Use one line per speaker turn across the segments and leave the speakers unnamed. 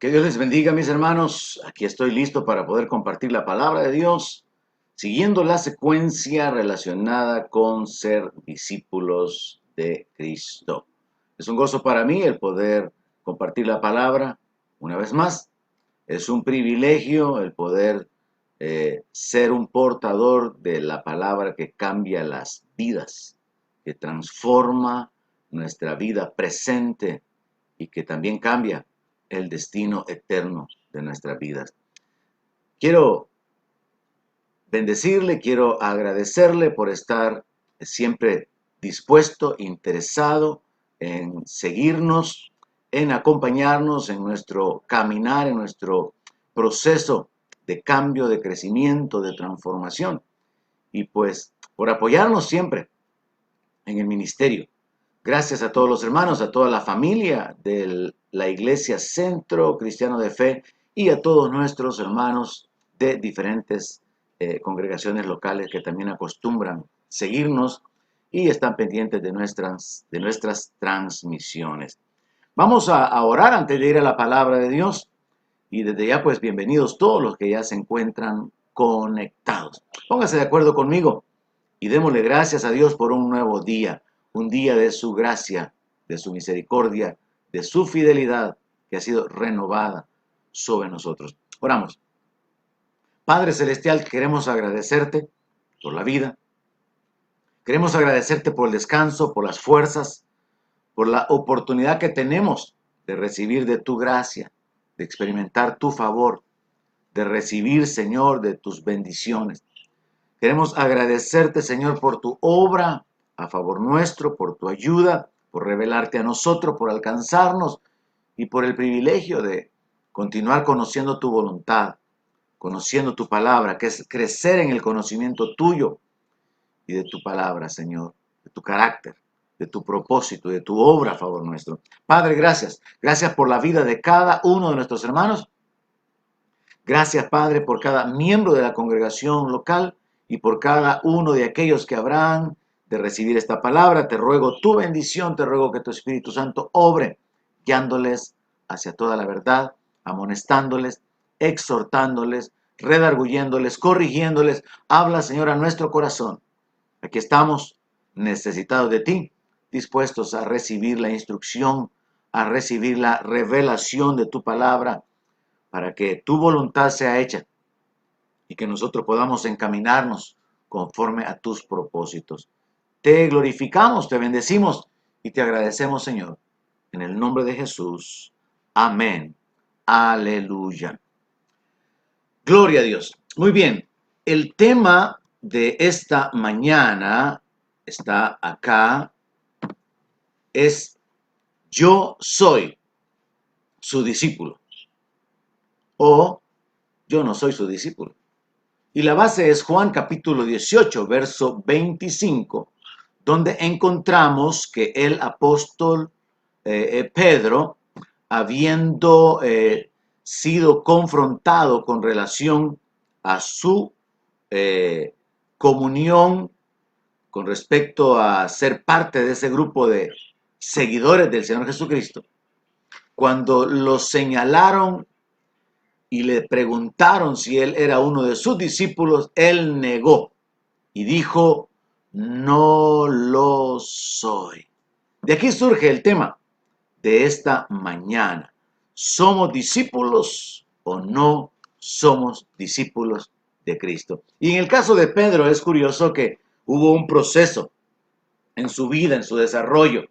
Que Dios les bendiga, mis hermanos. Aquí estoy listo para poder compartir la palabra de Dios, siguiendo la secuencia relacionada con ser discípulos de Cristo. Es un gozo para mí el poder compartir la palabra una vez más. Es un privilegio el poder ser un portador de la palabra que cambia las vidas, que transforma nuestra vida presente y que también cambia el destino eterno de nuestras vidas. Quiero bendecirle, quiero agradecerle por estar siempre dispuesto, interesado en seguirnos, en acompañarnos en nuestro caminar, en nuestro proceso de cambio, de crecimiento, de transformación. Y pues por apoyarnos siempre en el ministerio. Gracias a todos los hermanos, a toda la familia de la Iglesia Centro Cristiano de Fe y a todos nuestros hermanos de diferentes congregaciones locales que también acostumbran seguirnos y están pendientes de nuestras transmisiones. Vamos a orar antes de ir a la palabra de Dios y desde ya pues bienvenidos todos los que ya se encuentran conectados. Póngase de acuerdo conmigo y démosle gracias a Dios por un nuevo día, un día de su gracia, de su misericordia, de su fidelidad que ha sido renovada sobre nosotros. Oramos. Padre Celestial, queremos agradecerte por la vida, queremos agradecerte por el descanso, por las fuerzas, por la oportunidad que tenemos de recibir de tu gracia, de experimentar tu favor, de recibir, Señor, de tus bendiciones. Queremos agradecerte, Señor, por tu obra a favor nuestro, por tu ayuda, por revelarte a nosotros, por alcanzarnos y por el privilegio de continuar conociendo tu voluntad, conociendo tu palabra, que es crecer en el conocimiento tuyo y de tu palabra, Señor, de tu carácter, de tu propósito, de tu obra a favor nuestro. Padre, gracias. Gracias por la vida de cada uno de nuestros hermanos. Gracias, Padre, por cada miembro de la congregación local y por cada uno de aquellos que habrán de recibir esta palabra. Te ruego tu bendición, te ruego que tu Espíritu Santo obre, guiándoles hacia toda la verdad, amonestándoles, exhortándoles, redarguyéndoles, corrigiéndoles. Habla, Señor, a nuestro corazón. Aquí estamos, necesitados de ti, dispuestos a recibir la instrucción, a recibir la revelación de tu palabra, para que tu voluntad sea hecha y que nosotros podamos encaminarnos conforme a tus propósitos. Te glorificamos, te bendecimos y te agradecemos, Señor, en el nombre de Jesús. Amén. Aleluya. Gloria a Dios. Muy bien, el tema de esta mañana está acá, es yo soy su discípulo o yo no soy su discípulo. Y la base es Juan capítulo 18, verso 25, donde encontramos que el apóstol Pedro, habiendo sido confrontado con relación a su comunión con respecto a ser parte de ese grupo de seguidores del Señor Jesucristo, cuando lo señalaron y le preguntaron si él era uno de sus discípulos, él negó y dijo, no lo soy. De aquí surge el tema de esta mañana. ¿Somos discípulos o no somos discípulos de Cristo? Y en el caso de Pedro es curioso que hubo un proceso en su vida, en su desarrollo,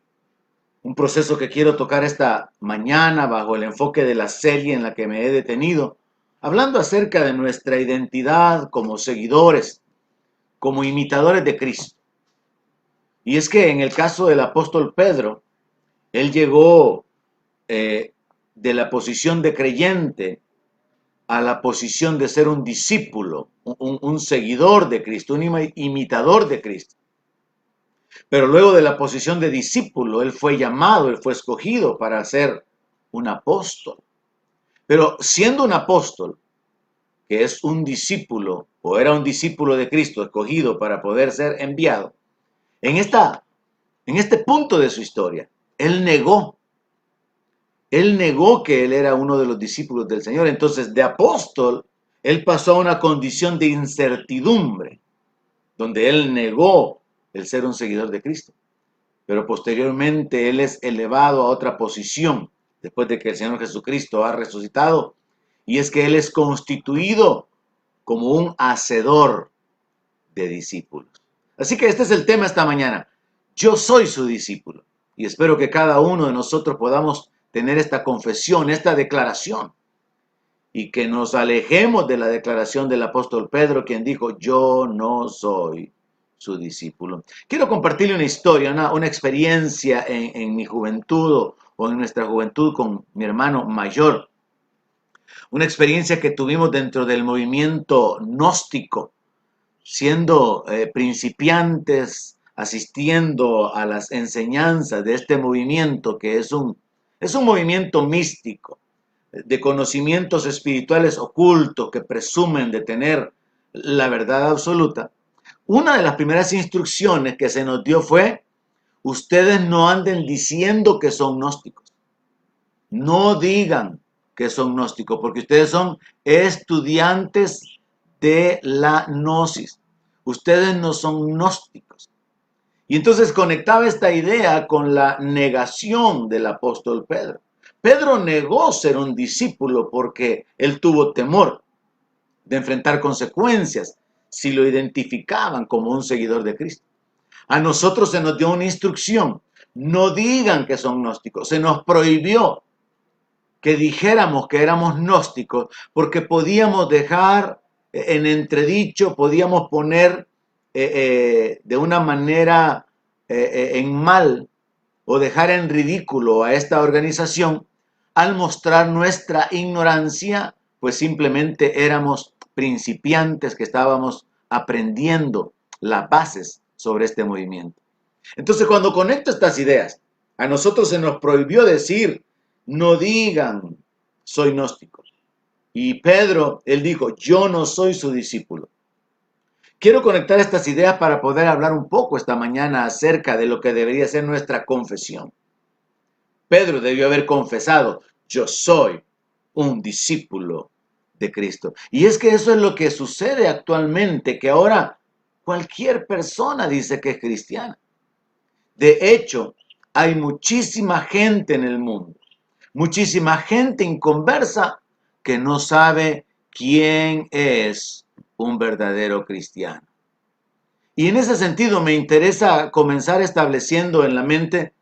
un proceso que quiero tocar esta mañana bajo el enfoque de la serie en la que me he detenido, hablando acerca de nuestra identidad como seguidores, como imitadores de Cristo. Y es que en el caso del apóstol Pedro, él llegó de la posición de creyente a la posición de ser un discípulo, un seguidor de Cristo, un imitador de Cristo. Pero luego de la posición de discípulo, él fue llamado, él fue escogido para ser un apóstol. Pero siendo un apóstol, que es un discípulo, o era un discípulo de Cristo, escogido para poder ser enviado, en este punto de su historia, él negó Él negó que él era uno de los discípulos del Señor. Entonces, de apóstol, él pasó a una condición de incertidumbre, donde él negó el ser un seguidor de Cristo. Pero posteriormente él es elevado a otra posición, después de que el Señor Jesucristo ha resucitado, y es que él es constituido como un hacedor de discípulos. Así que este es el tema esta mañana. Yo soy su discípulo. Y espero que cada uno de nosotros podamos tener esta confesión, esta declaración. Y que nos alejemos de la declaración del apóstol Pedro, quien dijo, yo no soy su discípulo. Quiero compartirle una historia, una experiencia en mi juventud o en nuestra juventud con mi hermano mayor. Una experiencia que tuvimos dentro del movimiento gnóstico, siendo principiantes, asistiendo a las enseñanzas de este movimiento, que es un movimiento místico, de conocimientos espirituales ocultos que presumen de tener la verdad absoluta. Una de las primeras instrucciones que se nos dio fue, ustedes no anden diciendo que son gnósticos. No digan que son gnósticos, porque ustedes son estudiantes de la gnosis. Ustedes no son gnósticos. Y entonces conectaba esta idea con la negación del apóstol Pedro. Pedro negó ser un discípulo porque él tuvo temor de enfrentar consecuencias si lo identificaban como un seguidor de Cristo. A nosotros se nos dio una instrucción, no digan que son gnósticos, se nos prohibió que dijéramos que éramos gnósticos porque podíamos dejar en entredicho, podíamos poner de una manera en mal o dejar en ridículo a esta organización al mostrar nuestra ignorancia, pues simplemente éramos principiantes que estábamos aprendiendo las bases sobre este movimiento. Entonces, cuando conecto estas ideas, a nosotros se nos prohibió decir, no digan, soy gnóstico. Y Pedro, él dijo, yo no soy su discípulo. Quiero conectar estas ideas para poder hablar un poco esta mañana acerca de lo que debería ser nuestra confesión. Pedro debió haber confesado, yo soy un discípulo de Cristo. Y es que eso es lo que sucede actualmente, que ahora cualquier persona dice que es cristiana. De hecho, hay muchísima gente en el mundo, muchísima gente inconversa que no sabe quién es un verdadero cristiano. Y en ese sentido me interesa comenzar estableciendo en la mente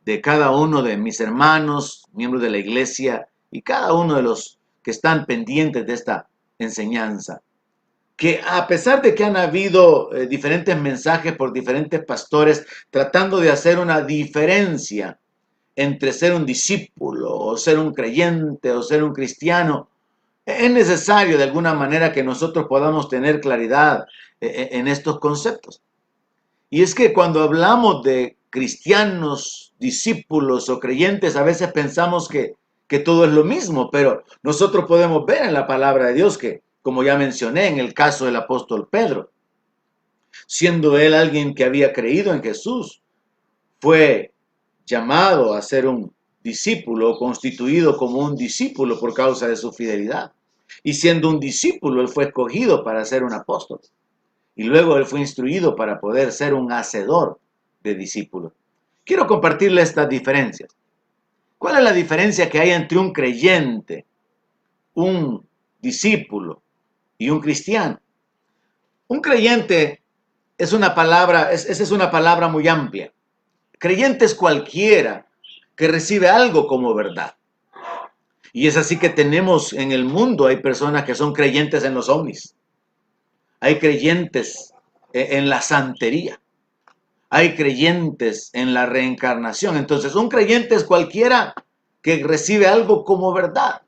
de cada uno de mis hermanos, miembros de la iglesia, y cada uno de los que están pendientes de esta enseñanza, que a pesar de que han habido diferentes mensajes por diferentes pastores tratando de hacer una diferencia entre ser un discípulo o ser un creyente o ser un cristiano, es necesario de alguna manera que nosotros podamos tener claridad en estos conceptos. Y es que cuando hablamos de cristianos, discípulos o creyentes, a veces pensamos que todo es lo mismo, pero nosotros podemos ver en la palabra de Dios que, como ya mencioné en el caso del apóstol Pedro, siendo él alguien que había creído en Jesús, fue llamado a ser un discípulo, constituido como un discípulo por causa de su fidelidad. Y siendo un discípulo, él fue escogido para ser un apóstol. Y luego él fue instruido para poder ser un hacedor de discípulos. Quiero compartirle estas diferencias. ¿Cuál es la diferencia que hay entre un creyente, un discípulo y un cristiano? Un creyente es una palabra, esa es una palabra muy amplia. Creyente es cualquiera que recibe algo como verdad. Y es así que tenemos en el mundo, hay personas que son creyentes en los ovnis. Hay creyentes en la santería. Hay creyentes en la reencarnación. Entonces, un creyente es cualquiera que recibe algo como verdad.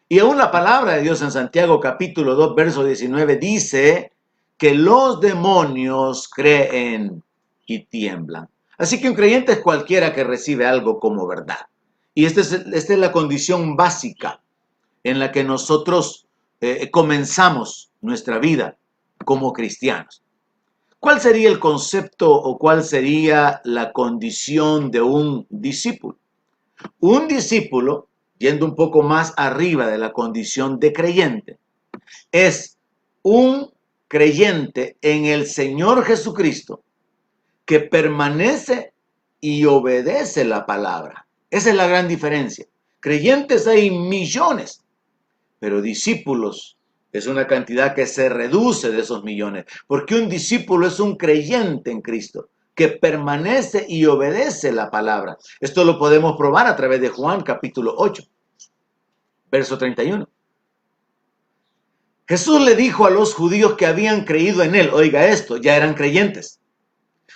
Y aún la palabra de Dios en Santiago capítulo 2, verso 19 dice que los demonios creen y tiemblan. Así que un creyente es cualquiera que recibe algo como verdad. Y esta es la condición básica en la que nosotros comenzamos nuestra vida como cristianos. ¿Cuál sería el concepto o cuál sería la condición de un discípulo? Un discípulo, yendo un poco más arriba de la condición de creyente, es un creyente en el Señor Jesucristo que permanece y obedece la palabra. Esa es la gran diferencia. Creyentes hay millones, pero discípulos es una cantidad que se reduce de esos millones, porque un discípulo es un creyente en Cristo, que permanece y obedece la palabra. Esto lo podemos probar a través de Juan capítulo 8, verso 31. Jesús le dijo a los judíos que habían creído en él, oiga esto, ya eran creyentes.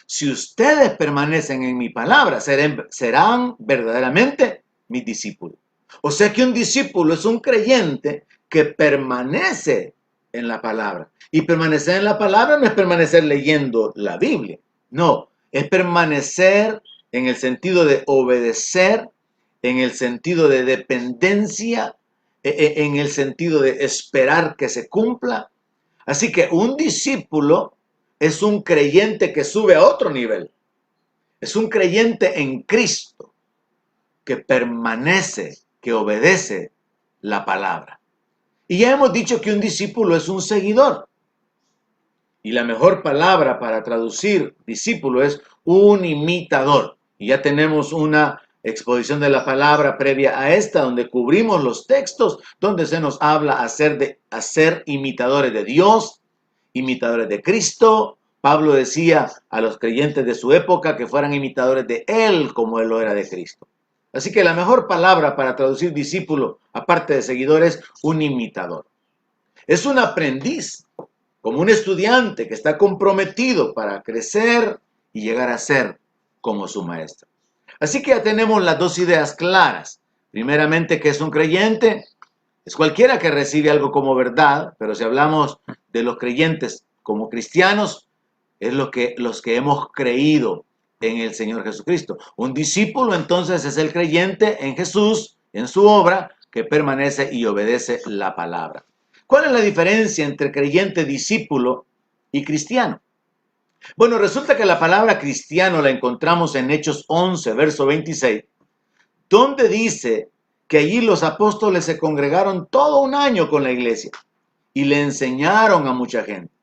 Si ustedes permanecen en mi palabra, serán verdaderamente mis discípulos. O sea que un discípulo es un creyente que permanece en la palabra. Y permanecer en la palabra no es permanecer leyendo la Biblia. No, es permanecer en el sentido de obedecer, en el sentido de dependencia, en el sentido de esperar que se cumpla. Así que un discípulo es un creyente que sube a otro nivel. Es un creyente en Cristo que permanece, que obedece la palabra. Y ya hemos dicho que un discípulo es un seguidor. Y la mejor palabra para traducir discípulo es un imitador. Y ya tenemos una exposición de la palabra previa a esta, donde cubrimos los textos, donde se nos habla a ser imitadores de Dios, imitadores de Cristo. Pablo decía a los creyentes de su época que fueran imitadores de Él como Él lo era de Cristo. Así que la mejor palabra para traducir discípulo, aparte de seguidor, es un imitador. Es un aprendiz, como un estudiante que está comprometido para crecer y llegar a ser como su maestro. Así que ya tenemos las dos ideas claras. Primeramente, que es un creyente, es cualquiera que recibe algo como verdad, pero si hablamos de los creyentes como cristianos, es los que hemos creído en el Señor Jesucristo. Un discípulo entonces es el creyente en Jesús, en su obra, que permanece y obedece la palabra. ¿Cuál es la diferencia entre creyente, discípulo y cristiano? Bueno, resulta que la palabra cristiano la encontramos en Hechos 11, verso 26, donde dice que allí los apóstoles se congregaron todo un año con la iglesia y le enseñaron a mucha gente.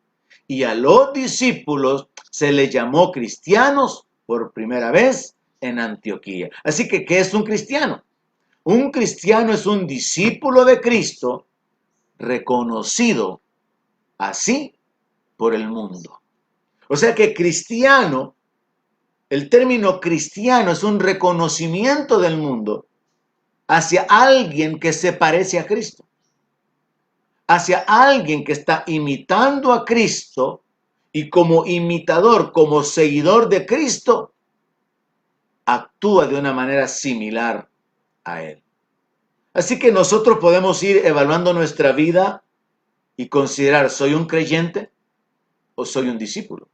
Y a los discípulos se les llamó cristianos por primera vez en Antioquía. Así que, ¿qué es un cristiano? Un cristiano es un discípulo de Cristo reconocido así por el mundo. O sea que cristiano, el término cristiano es un reconocimiento del mundo hacia alguien que se parece a Cristo, hacia alguien que está imitando a Cristo y como imitador, como seguidor de Cristo, actúa de una manera similar a Él. Así que nosotros podemos ir evaluando nuestra vida y considerar, ¿soy un creyente o soy un discípulo?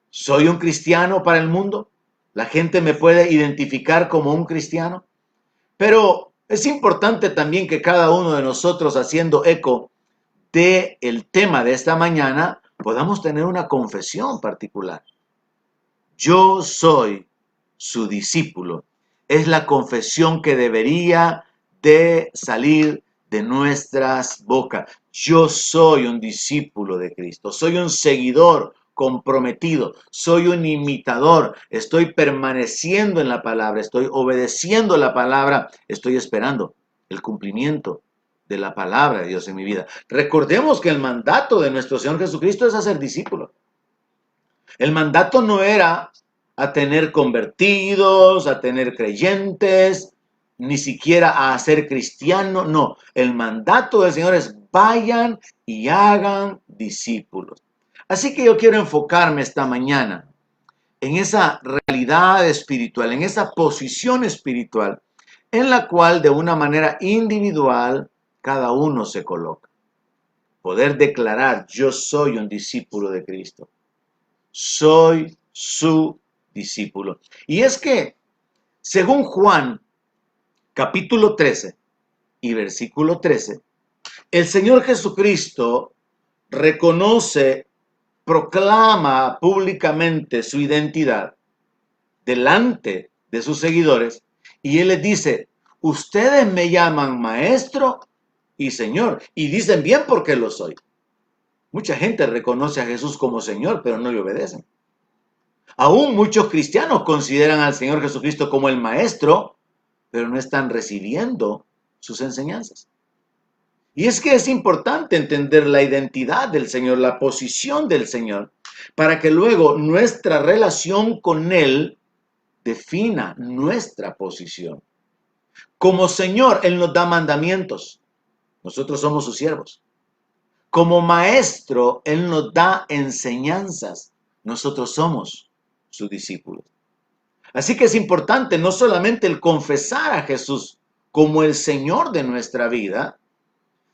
¿Soy un cristiano para el mundo? ¿La gente me puede identificar como un cristiano? Pero es importante también que cada uno de nosotros, haciendo eco del tema de esta mañana, podamos tener una confesión particular. Yo soy su discípulo. Es la confesión que debería de salir de nuestras bocas. Yo soy un discípulo de Cristo. Soy un seguidor comprometido. Soy un imitador. Estoy permaneciendo en la palabra. Estoy obedeciendo la palabra. Estoy esperando el cumplimiento de la palabra de Dios en mi vida. Recordemos que el mandato de nuestro Señor Jesucristo es hacer discípulos. El mandato no era a tener convertidos, a tener creyentes, ni siquiera a ser cristianos. No, el mandato del Señor es vayan y hagan discípulos. Así que yo quiero enfocarme esta mañana en esa realidad espiritual, en esa posición espiritual en la cual de una manera individual cada uno se coloca. Poder declarar, yo soy un discípulo de Cristo. Soy su discípulo. Y es que, según Juan, capítulo 13 y versículo 13, el Señor Jesucristo reconoce, proclama públicamente su identidad delante de sus seguidores Y Él les dice, ustedes me llaman maestro y Señor. Y dicen bien porque lo soy. Mucha gente reconoce a Jesús como Señor, pero no le obedecen. Aún muchos cristianos consideran al Señor Jesucristo como el Maestro, pero no están recibiendo sus enseñanzas. Y es que es importante entender la identidad del Señor, la posición del Señor, para que luego nuestra relación con Él defina nuestra posición. Como Señor, Él nos da mandamientos. Nosotros somos sus siervos. Como Maestro, Él nos da enseñanzas. Nosotros somos sus discípulos. Así que es importante no solamente el confesar a Jesús como el Señor de nuestra vida,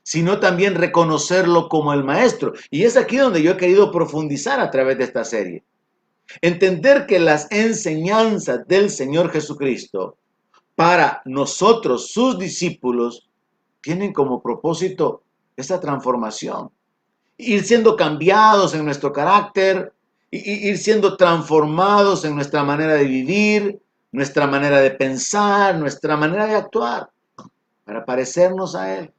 sino también reconocerlo como el Maestro. Y es aquí donde yo he querido profundizar a través de esta serie. Entender que las enseñanzas del Señor Jesucristo para nosotros, sus discípulos, tienen como propósito esta transformación. Ir siendo cambiados en nuestro carácter, ir siendo transformados en nuestra manera de vivir, nuestra manera de pensar, nuestra manera de actuar, para parecernos a Él.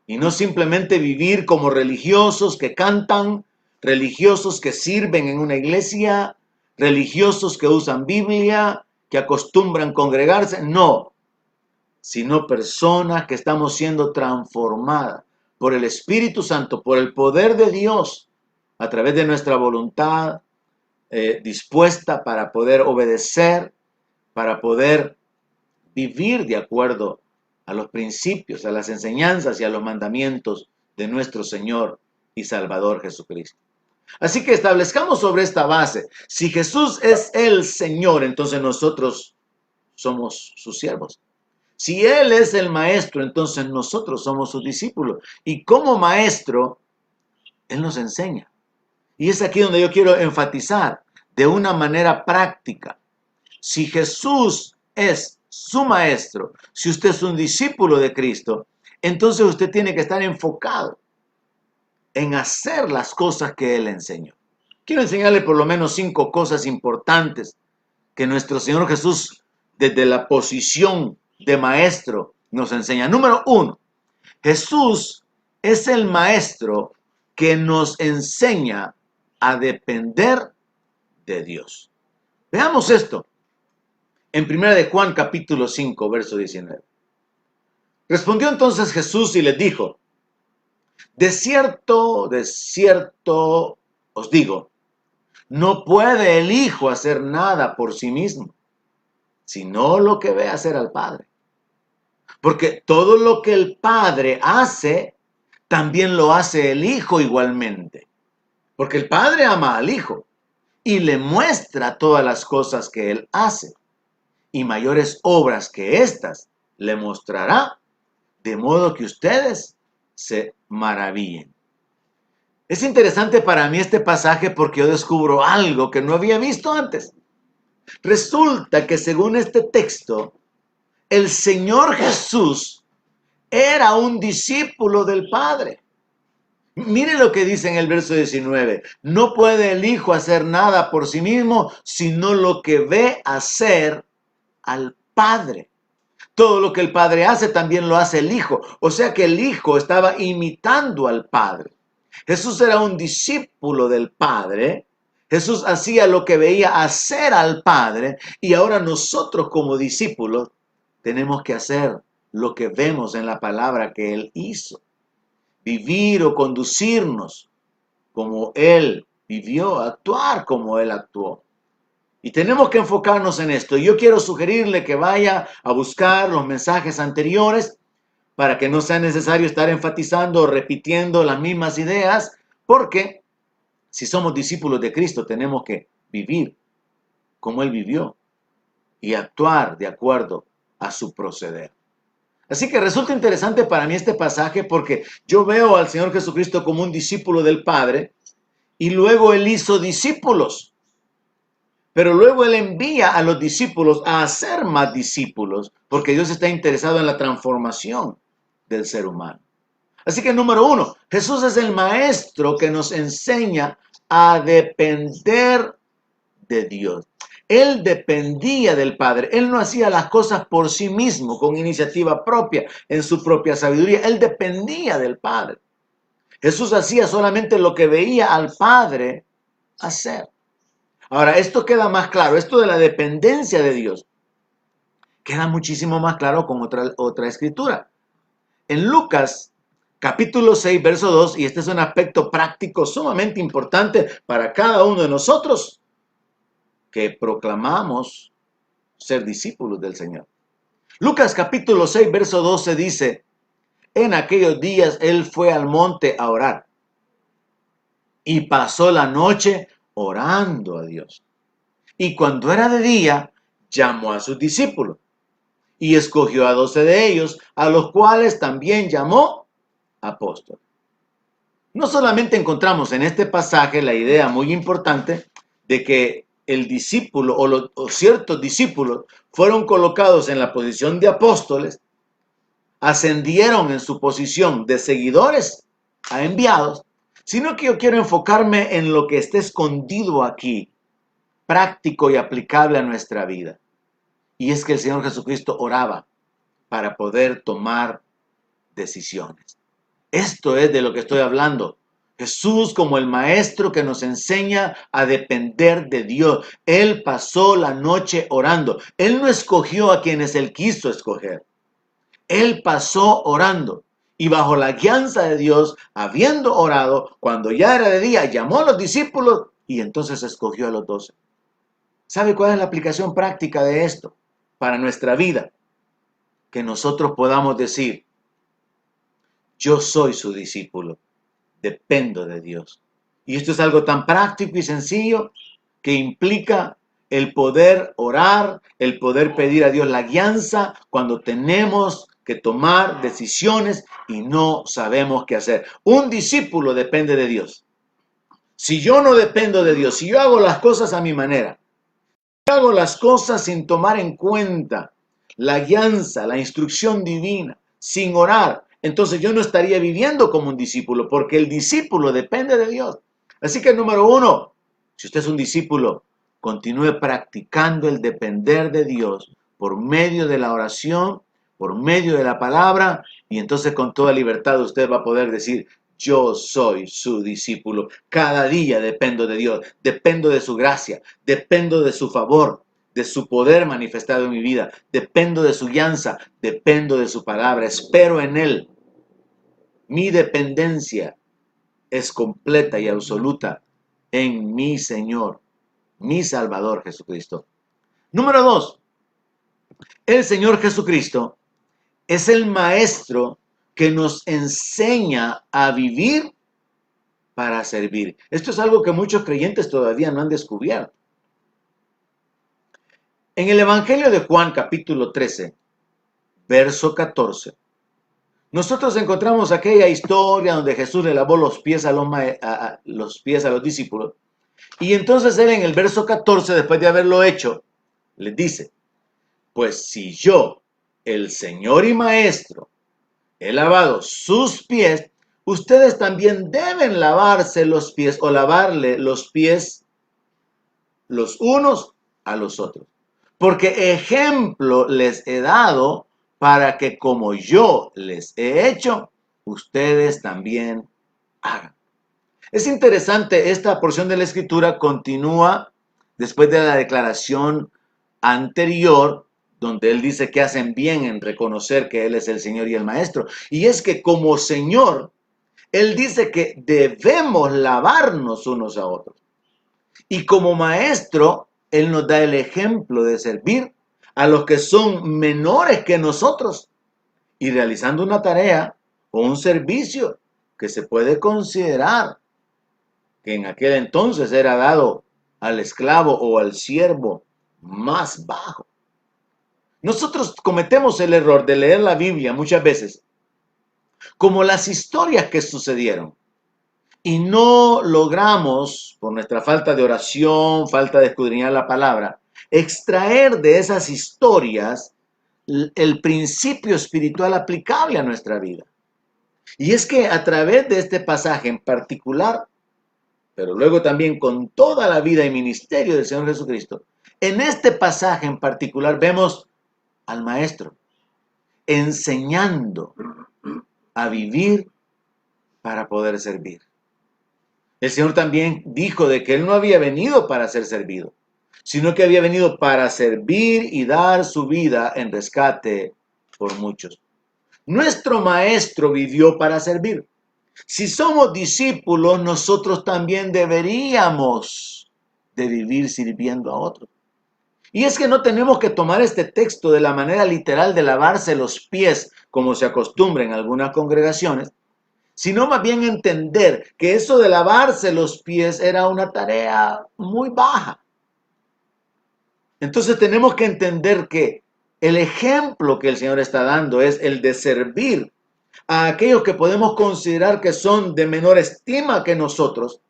Y no simplemente vivir como religiosos que cantan, religiosos que sirven en una iglesia, religiosos que usan Biblia, que acostumbran congregarse. No, sino personas que estamos siendo transformadas por el Espíritu Santo, por el poder de Dios, a través de nuestra voluntad dispuesta para poder obedecer, para poder vivir de acuerdo a los principios, a las enseñanzas y a los mandamientos de nuestro Señor y Salvador Jesucristo. Así que establezcamos sobre esta base, si Jesús es el Señor, entonces nosotros somos sus siervos. Si Él es el Maestro, entonces nosotros somos sus discípulos. Y como Maestro, Él nos enseña. Y es aquí donde yo quiero enfatizar de una manera práctica. Si Jesús es su Maestro, si usted es un discípulo de Cristo, entonces usted tiene que estar enfocado en hacer las cosas que Él enseñó. Quiero enseñarle por lo menos 5 cosas importantes que nuestro Señor Jesús, desde la posición de Maestro, nos enseña. Número 1, Jesús es el Maestro que nos enseña a depender de Dios. Veamos esto en 1 de Juan capítulo 5, verso 19. Respondió entonces Jesús y les dijo, de cierto os digo, no puede el Hijo hacer nada por sí mismo, sino lo que ve hacer al Padre. Porque todo lo que el Padre hace, también lo hace el Hijo igualmente. Porque el Padre ama al Hijo y le muestra todas las cosas que Él hace. Y mayores obras que estas le mostrará, de modo que ustedes se maravillen. Es interesante para mí este pasaje porque yo descubro algo que no había visto antes. Resulta que según este texto, el Señor Jesús era un discípulo del Padre. Mire lo que dice en el verso 19. No puede el Hijo hacer nada por sí mismo, sino lo que ve hacer al Padre. Todo lo que el Padre hace también lo hace el Hijo. O sea que el Hijo estaba imitando al Padre. Jesús era un discípulo del Padre. Jesús hacía lo que veía hacer al Padre. Y ahora nosotros como discípulos tenemos que hacer lo que vemos en la palabra que Él hizo. Vivir o conducirnos como Él vivió, actuar como Él actuó. Y tenemos que enfocarnos en esto. Yo quiero sugerirle que vaya a buscar los mensajes anteriores para que no sea necesario estar enfatizando o repitiendo las mismas ideas, porque si somos discípulos de Cristo tenemos que vivir como Él vivió y actuar de acuerdo a su proceder. Así que resulta interesante para mí este pasaje porque yo veo al Señor Jesucristo como un discípulo del Padre y luego Él hizo discípulos. Pero luego Él envía a los discípulos a hacer más discípulos porque Dios está interesado en la transformación del ser humano. Así que número 1, Jesús es el Maestro que nos enseña a depender de Dios. Él dependía del Padre. Él no hacía las cosas por sí mismo, con iniciativa propia, en su propia sabiduría. Él dependía del Padre. Jesús hacía solamente lo que veía al Padre hacer. Ahora, esto queda más claro, esto de la dependencia de Dios, queda muchísimo más claro con otra escritura. En Lucas, capítulo 6, verso 2, y este es un aspecto práctico sumamente importante para cada uno de nosotros, que proclamamos ser discípulos del Señor. Lucas capítulo 6, verso 12 dice, en aquellos días él fue al monte a orar y pasó la noche orando a Dios. Y cuando era de día, llamó a sus discípulos y escogió a 12 de ellos, a los cuales también llamó apóstoles. No solamente encontramos en este pasaje la idea muy importante de que el discípulo o ciertos discípulos fueron colocados en la posición de apóstoles, ascendieron en su posición de seguidores a enviados, sino que yo quiero enfocarme en lo que está escondido aquí, práctico y aplicable a nuestra vida. Y es que el Señor Jesucristo oraba para poder tomar decisiones. Esto es de lo que estoy hablando. Jesús como el maestro que nos enseña a depender de Dios. Él pasó la noche orando. Él no escogió a quienes él quiso escoger. Él pasó orando. Y bajo la guianza de Dios, habiendo orado, cuando ya era de día, llamó a los discípulos y entonces escogió a los 12. ¿Sabe cuál es la aplicación práctica de esto para nuestra vida? Que nosotros podamos decir, yo soy su discípulo, dependo de Dios. Y esto es algo tan práctico y sencillo que implica el poder orar, el poder pedir a Dios la guianza cuando tenemos que tomar decisiones y no sabemos qué hacer. Un discípulo depende de Dios. Si yo no dependo de Dios, si yo hago las cosas a mi manera, si yo hago las cosas sin tomar en cuenta la guianza, la instrucción divina, sin orar, entonces yo no estaría viviendo como un discípulo, porque el discípulo depende de Dios. Así que número uno, si usted es un discípulo, continúe practicando el depender de Dios por medio de la oración, por medio de la palabra, y entonces con toda libertad usted va a poder decir, yo soy su discípulo. Cada día dependo de Dios, dependo de su gracia, dependo de su favor, de su poder manifestado en mi vida. Dependo de su guianza, dependo de su palabra, espero en Él. Mi dependencia es completa y absoluta en mi Señor, mi Salvador Jesucristo. Número 2, el Señor Jesucristo es el Maestro que nos enseña a vivir para servir. Esto es algo que muchos creyentes todavía no han descubierto. En el Evangelio de Juan, capítulo 13, verso 14, nosotros encontramos aquella historia donde Jesús le lavó los pies a los discípulos. Y entonces él en el verso 14, después de haberlo hecho, les dice, pues si yo, el Señor y Maestro, he lavado sus pies, ustedes también deben lavarse los pies o lavarle los pies los unos a los otros. Porque ejemplo les he dado para que como yo les he hecho, ustedes también hagan. Es interesante, esta porción de la Escritura continúa después de la declaración anterior, donde él dice que hacen bien en reconocer que él es el Señor y el Maestro. Y es que como Señor, él dice que debemos lavarnos unos a otros. Y como Maestro, él nos da el ejemplo de servir a los que son menores que nosotros y realizando una tarea o un servicio que se puede considerar que en aquel entonces era dado al esclavo o al siervo más bajo. Nosotros cometemos el error de leer la Biblia muchas veces como las historias que sucedieron y no logramos, por nuestra falta de oración, falta de escudriñar la palabra, extraer de esas historias el principio espiritual aplicable a nuestra vida. Y es que a través de este pasaje en particular, pero luego también con toda la vida y ministerio del Señor Jesucristo, En este pasaje en particular vemos al maestro enseñando a vivir para poder servir. El Señor también dijo de que Él no había venido para ser servido, sino que había venido para servir y dar su vida en rescate por muchos. Nuestro maestro vivió para servir. Si somos discípulos, nosotros también deberíamos de vivir sirviendo a otros. Y es que no tenemos que tomar este texto de la manera literal de lavarse los pies, como se acostumbra en algunas congregaciones, sino más bien entender que eso de lavarse los pies era una tarea muy baja. Entonces tenemos que entender que el ejemplo que el Señor está dando es el de servir a aquellos que podemos considerar que son de menor estima que nosotros,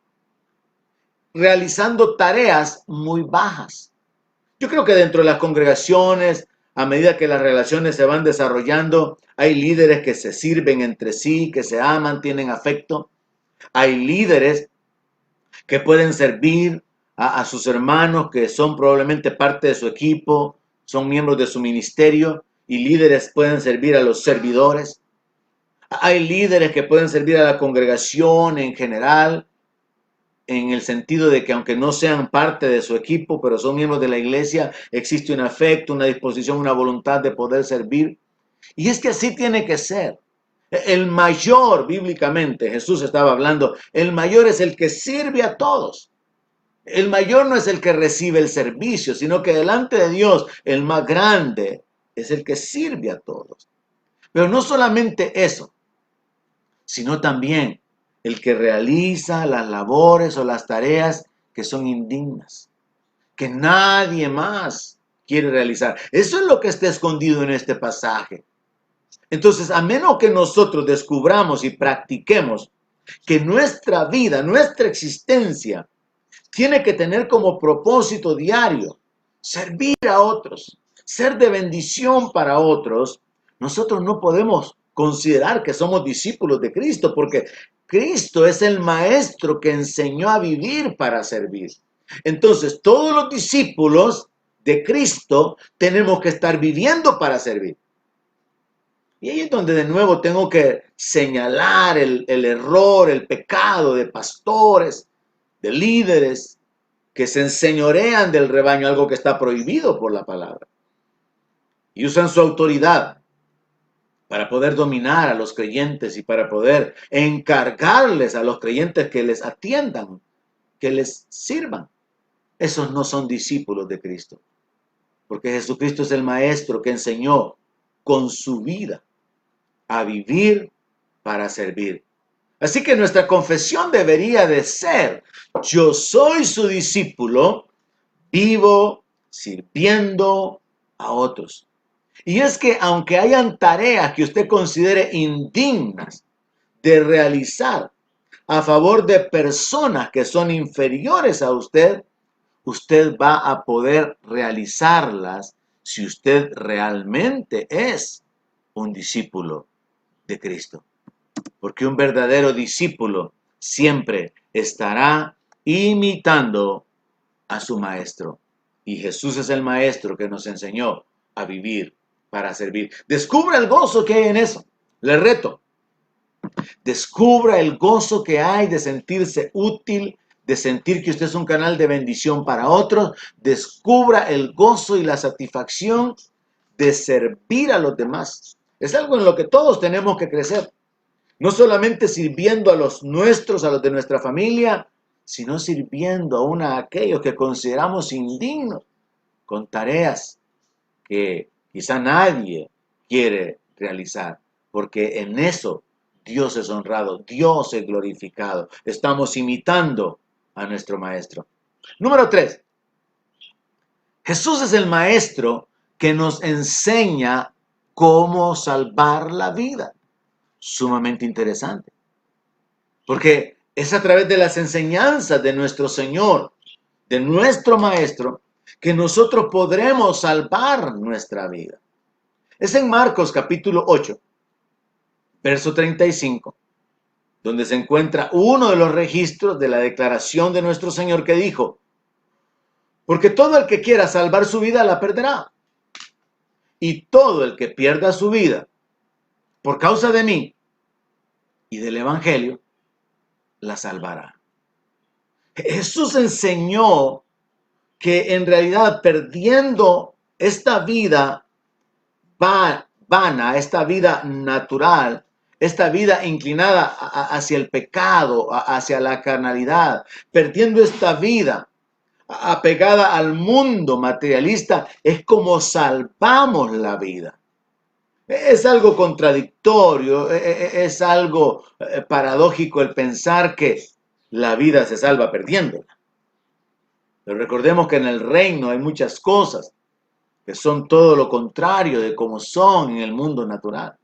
realizando tareas muy bajas. Yo creo que dentro de las congregaciones, a medida que las relaciones se van desarrollando, hay líderes que se sirven entre sí, que se aman, tienen afecto. Hay líderes que pueden servir a sus hermanos que son probablemente parte de su equipo, son miembros de su ministerio, y líderes pueden servir a los servidores. Hay líderes que pueden servir a la congregación en general, en el sentido de que aunque no sean parte de su equipo, pero son miembros de la iglesia, existe un afecto, una disposición, una voluntad de poder servir. Y es que así tiene que ser. El mayor, bíblicamente, Jesús estaba hablando, el mayor es el que sirve a todos. El mayor no es el que recibe el servicio, sino que delante de Dios el más grande es el que sirve a todos. Pero no solamente eso, sino también el que realiza las labores o las tareas que son indignas, que nadie más quiere realizar. Eso es lo que está escondido en este pasaje. Entonces, a menos que nosotros descubramos y practiquemos que nuestra vida, nuestra existencia, tiene que tener como propósito diario servir a otros, ser de bendición para otros, nosotros no podemos considerar que somos discípulos de Cristo, porque Cristo es el maestro que enseñó a vivir para servir. Entonces, todos los discípulos de Cristo tenemos que estar viviendo para servir. Y ahí es donde de nuevo tengo que señalar el error, el pecado de pastores, de líderes que se enseñorean del rebaño, algo que está prohibido por la palabra. Y usan su autoridad para poder dominar a los creyentes y para poder encargarles a los creyentes que les atiendan, que les sirvan. Esos no son discípulos de Cristo, porque Jesucristo es el maestro que enseñó con su vida a vivir para servir. Así que nuestra confesión debería de ser: yo soy su discípulo, vivo sirviendo a otros. Y es que aunque hayan tareas que usted considere indignas de realizar a favor de personas que son inferiores a usted, usted va a poder realizarlas si usted realmente es un discípulo de Cristo. Porque un verdadero discípulo siempre estará imitando a su maestro. Y Jesús es el maestro que nos enseñó a vivir para servir. Descubra el gozo que hay en eso. Le reto. Descubra el gozo que hay de sentirse útil, de sentir que usted es un canal de bendición para otros. Descubra el gozo y la satisfacción de servir a los demás. Es algo en lo que todos tenemos que crecer. No solamente sirviendo a los nuestros, a los de nuestra familia, sino sirviendo aún a aquellos que consideramos indignos, con tareas que quizá nadie quiere realizar, porque en eso Dios es honrado, Dios es glorificado. Estamos imitando a nuestro maestro. Número 3. Jesús es el maestro que nos enseña cómo salvar la vida. Sumamente interesante, porque es a través de las enseñanzas de nuestro Señor, de nuestro Maestro, que nosotros podremos salvar nuestra vida. Es en Marcos capítulo 8, verso 35, donde se encuentra uno de los registros de la declaración de nuestro Señor que dijo: Porque todo el que quiera salvar su vida la perderá. Y todo el que pierda su vida por causa de mí y del Evangelio, la salvará. Jesús enseñó que en realidad perdiendo esta vida vana, esta vida natural, esta vida inclinada hacia el pecado, hacia la carnalidad, perdiendo esta vida apegada al mundo materialista, es como salvamos la vida. Es algo contradictorio, es algo paradójico el pensar que la vida se salva perdiéndola. Pero recordemos que en el reino hay muchas cosas que son todo lo contrario de como son en el mundo natural.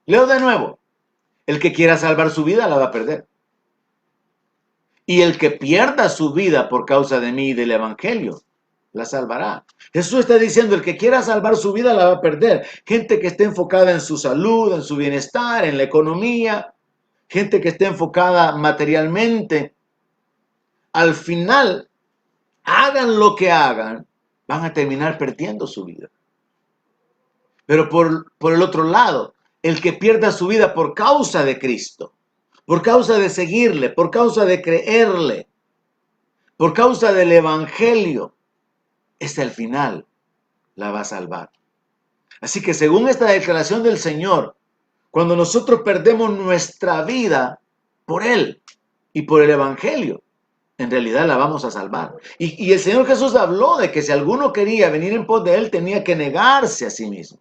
Leo de nuevo, el que quiera salvar su vida la va a perder. Y el que pierda su vida por causa de mí y del Evangelio, la salvará. Jesús está diciendo, el que quiera salvar su vida la va a perder. Gente que esté enfocada en su salud, en su bienestar, en la economía, gente que esté enfocada materialmente, al final, hagan lo que hagan, van a terminar perdiendo su vida. Pero por el otro lado, el que pierda su vida por causa de Cristo, por causa de seguirle, por causa de creerle, por causa del Evangelio, ese al final la va a salvar. Así que según esta declaración del Señor, cuando nosotros perdemos nuestra vida por Él y por el Evangelio, en realidad la vamos a salvar. Y el Señor Jesús habló de que si alguno quería venir en pos de Él, tenía que negarse a sí mismo.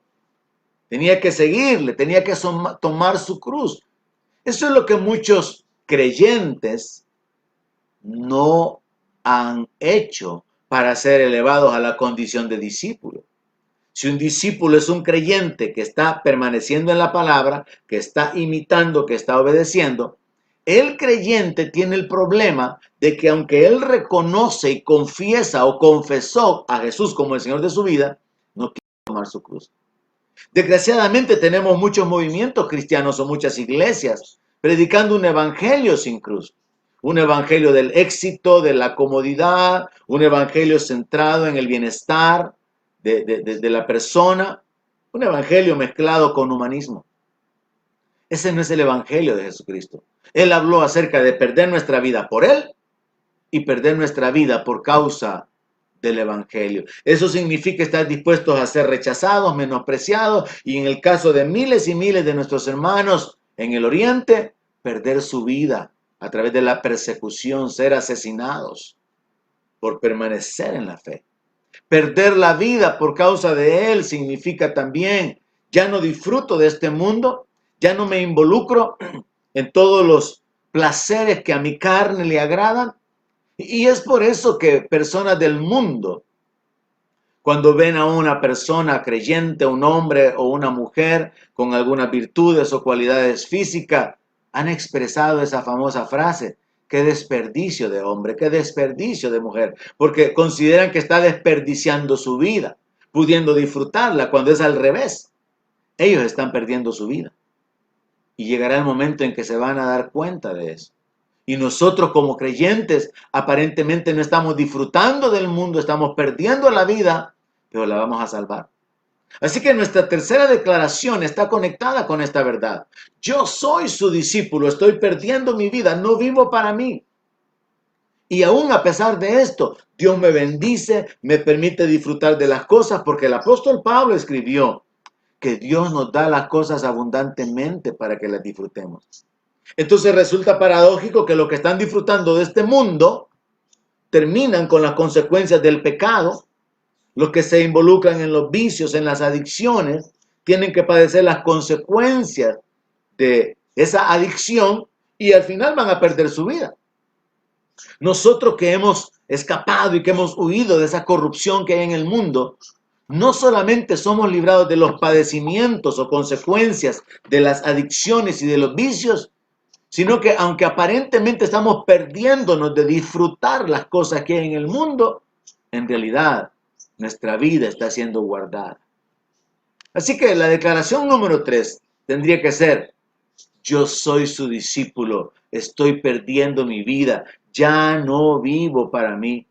Tenía que seguirle, tenía que tomar su cruz. Eso es lo que muchos creyentes no han hecho para ser elevados a la condición de discípulo. Si un discípulo es un creyente que está permaneciendo en la palabra, que está imitando, que está obedeciendo, el creyente tiene el problema de que aunque él reconoce y confiesa o confesó a Jesús como el Señor de su vida, no quiere tomar su cruz. Desgraciadamente tenemos muchos movimientos cristianos o muchas iglesias predicando un evangelio sin cruz. Un evangelio del éxito, de la comodidad, un evangelio centrado en el bienestar de la persona, un evangelio mezclado con humanismo. Ese no es el evangelio de Jesucristo. Él habló acerca de perder nuestra vida por Él y perder nuestra vida por causa del evangelio. Eso significa estar dispuestos a ser rechazados, menospreciados y en el caso de miles y miles de nuestros hermanos en el oriente, perder su vida a través de la persecución, ser asesinados por permanecer en la fe. Perder la vida por causa de Él significa también, ya no disfruto de este mundo, ya no me involucro en todos los placeres que a mi carne le agradan. Y es por eso que personas del mundo, cuando ven a una persona creyente, un hombre o una mujer con algunas virtudes o cualidades físicas, han expresado esa famosa frase, qué desperdicio de hombre, qué desperdicio de mujer, porque consideran que está desperdiciando su vida, pudiendo disfrutarla, cuando es al revés. Ellos están perdiendo su vida. Y llegará el momento en que se van a dar cuenta de eso. Y nosotros como creyentes aparentemente no estamos disfrutando del mundo, estamos perdiendo la vida, pero la vamos a salvar. Así que nuestra tercera declaración está conectada con esta verdad. Yo soy su discípulo, estoy perdiendo mi vida, no vivo para mí. Y aún a pesar de esto, Dios me bendice, me permite disfrutar de las cosas, porque el apóstol Pablo escribió que Dios nos da las cosas abundantemente para que las disfrutemos. Entonces resulta paradójico que los que están disfrutando de este mundo terminan con las consecuencias del pecado. Los que se involucran en los vicios, en las adicciones, tienen que padecer las consecuencias de esa adicción y al final van a perder su vida. Nosotros que hemos escapado y que hemos huido de esa corrupción que hay en el mundo, no solamente somos librados de los padecimientos o consecuencias de las adicciones y de los vicios, sino que aunque aparentemente estamos perdiéndonos de disfrutar las cosas que hay en el mundo, en realidad nuestra vida está siendo guardada. Así que la declaración número 3 tendría que ser, yo soy su discípulo, estoy perdiendo mi vida, ya no vivo para mí.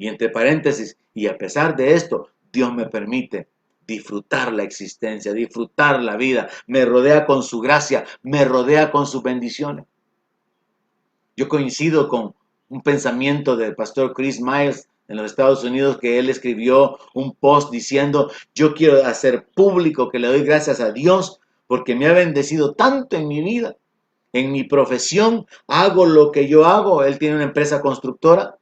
Y entre paréntesis, y a pesar de esto, Dios me permite disfrutar la existencia, disfrutar la vida. Me rodea con su gracia, me rodea con sus bendiciones. Yo coincido con un pensamiento del pastor Chris Miles en los Estados Unidos, que él escribió un post diciendo: yo quiero hacer público que le doy gracias a Dios porque me ha bendecido tanto en mi vida, en mi profesión. Hago lo que yo hago. Él tiene una empresa constructora.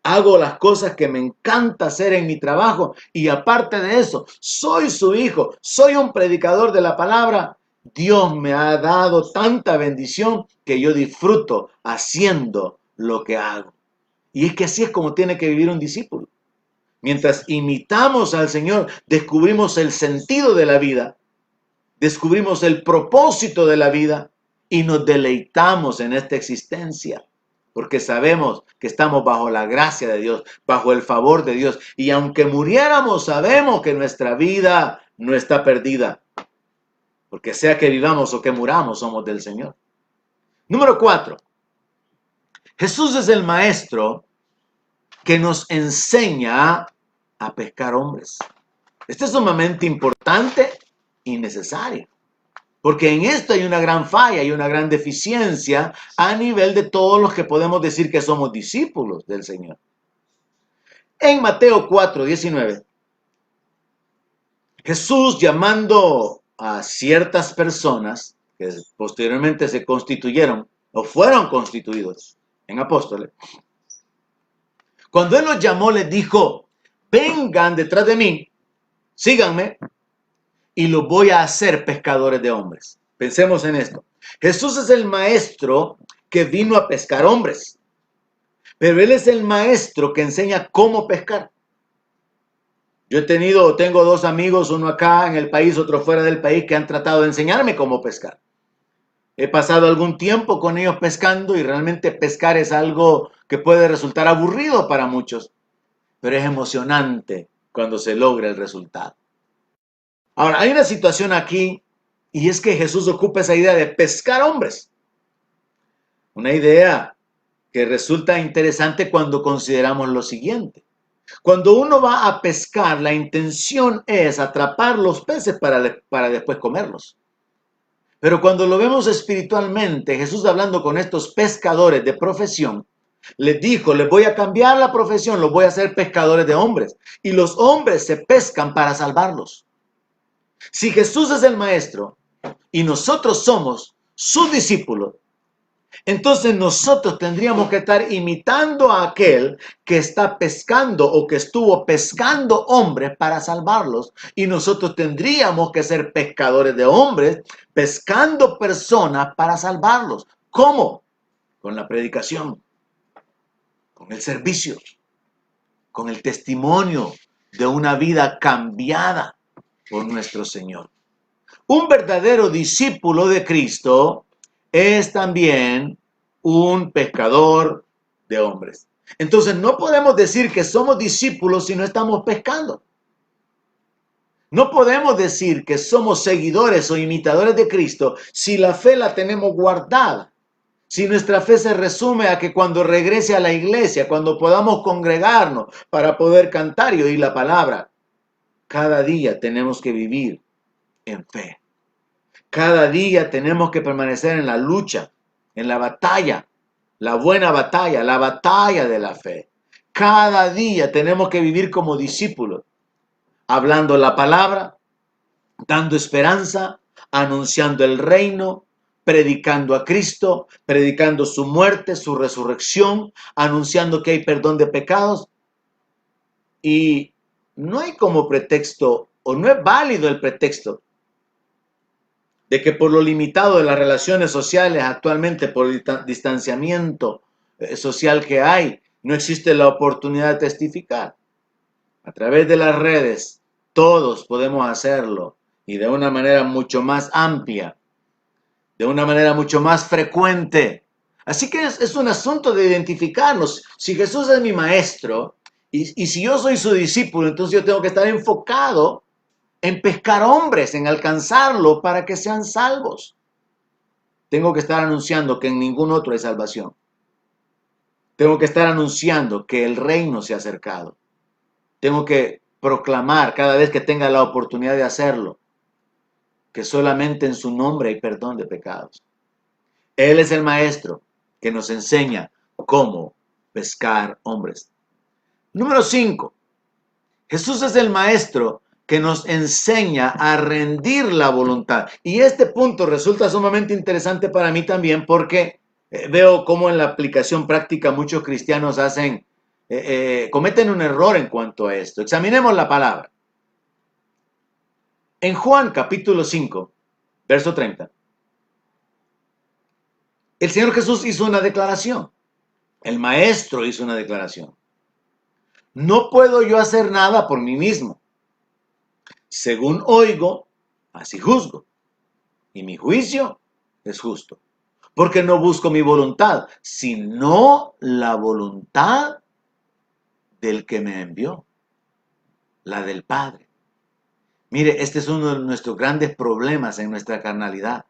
Hago las cosas que me encanta hacer en mi trabajo, y aparte de eso, soy su hijo, soy un predicador de la palabra. Dios me ha dado tanta bendición que yo disfruto haciendo lo que hago. Y es que así es como tiene que vivir un discípulo. Mientras imitamos al Señor, descubrimos el sentido de la vida, descubrimos el propósito de la vida y nos deleitamos en esta existencia. Porque sabemos que estamos bajo la gracia de Dios, bajo el favor de Dios. Y aunque muriéramos, sabemos que nuestra vida no está perdida. Porque sea que vivamos o que muramos, somos del Señor. Número 4. Jesús es el maestro que nos enseña a pescar hombres. Esto es sumamente importante y necesario. Porque en esto hay una gran falla, hay una gran deficiencia a nivel de todos los que podemos decir que somos discípulos del Señor. En Mateo 4:19, Jesús, llamando a ciertas personas que posteriormente se constituyeron o fueron constituidos en apóstoles, cuando Él los llamó, les dijo: vengan detrás de mí, síganme, y los voy a hacer pescadores de hombres. Pensemos en esto. Jesús es el maestro que vino a pescar hombres, pero Él es el maestro que enseña cómo pescar. Yo tengo dos amigos, uno acá en el país, otro fuera del país, que han tratado de enseñarme cómo pescar. He pasado algún tiempo con ellos pescando y realmente pescar es algo que puede resultar aburrido para muchos, pero es emocionante cuando se logra el resultado. Ahora, hay una situación aquí, y es que Jesús ocupa esa idea de pescar hombres. Una idea que resulta interesante cuando consideramos lo siguiente. Cuando uno va a pescar, la intención es atrapar los peces para después comerlos. Pero cuando lo vemos espiritualmente, Jesús, hablando con estos pescadores de profesión, les dijo: les voy a cambiar la profesión, los voy a hacer pescadores de hombres. Y los hombres se pescan para salvarlos. Si Jesús es el maestro y nosotros somos sus discípulos, entonces nosotros tendríamos que estar imitando a aquel que está pescando o que estuvo pescando hombres para salvarlos. Y nosotros tendríamos que ser pescadores de hombres, pescando personas para salvarlos. ¿Cómo? Con la predicación, con el servicio, con el testimonio de una vida cambiada por nuestro Señor. Un verdadero discípulo de Cristo es también un pescador de hombres. Entonces no podemos decir que somos discípulos si no estamos pescando. No podemos decir que somos seguidores o imitadores de Cristo si la fe la tenemos guardada. Si nuestra fe se resume a que cuando regrese a la iglesia, cuando podamos congregarnos para poder cantar y oír la palabra, cada día tenemos que vivir en fe. Cada día tenemos que permanecer en la lucha, en la batalla, la buena batalla, la batalla de la fe. Cada día tenemos que vivir como discípulos, hablando la palabra, dando esperanza, anunciando el reino, predicando a Cristo, predicando su muerte, su resurrección, anunciando que hay perdón de pecados. Y no hay como pretexto, o no es válido el pretexto, de que por lo limitado de las relaciones sociales actualmente, por el distanciamiento social que hay, no existe la oportunidad de testificar. A través de las redes, todos podemos hacerlo, y de una manera mucho más amplia, de una manera mucho más frecuente. Así que es un asunto de identificarnos. Si Jesús es mi maestro, y si yo soy su discípulo, entonces yo tengo que estar enfocado en pescar hombres, en alcanzarlos para que sean salvos. Tengo que estar anunciando que en ningún otro hay salvación. Tengo que estar anunciando que el reino se ha acercado. Tengo que proclamar cada vez que tenga la oportunidad de hacerlo, que solamente en su nombre hay perdón de pecados. Él es el maestro que nos enseña cómo pescar hombres. Número 5. Jesús es el maestro que nos enseña a rendir la voluntad. Y este punto resulta sumamente interesante para mí también porque veo cómo en la aplicación práctica muchos cristianos cometen un error en cuanto a esto. Examinemos la palabra. En Juan capítulo 5, verso 30, el Señor Jesús hizo una declaración. El maestro hizo una declaración. No puedo yo hacer nada por mí mismo. Según oigo, así juzgo. Y mi juicio es justo. Porque no busco mi voluntad, sino la voluntad del que me envió, la del Padre. Mire, este es uno de nuestros grandes problemas en nuestra carnalidad.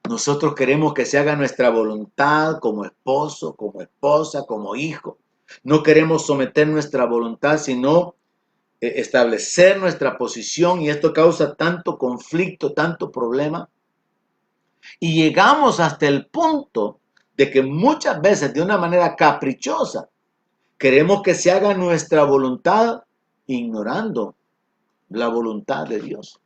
Nosotros queremos que se haga nuestra voluntad como esposo, como esposa, como hijo. No queremos someter nuestra voluntad, sino establecer nuestra posición, y esto causa tanto conflicto, tanto problema. Y llegamos hasta el punto de que muchas veces de una manera caprichosa queremos que se haga nuestra voluntad ignorando la voluntad de Dios.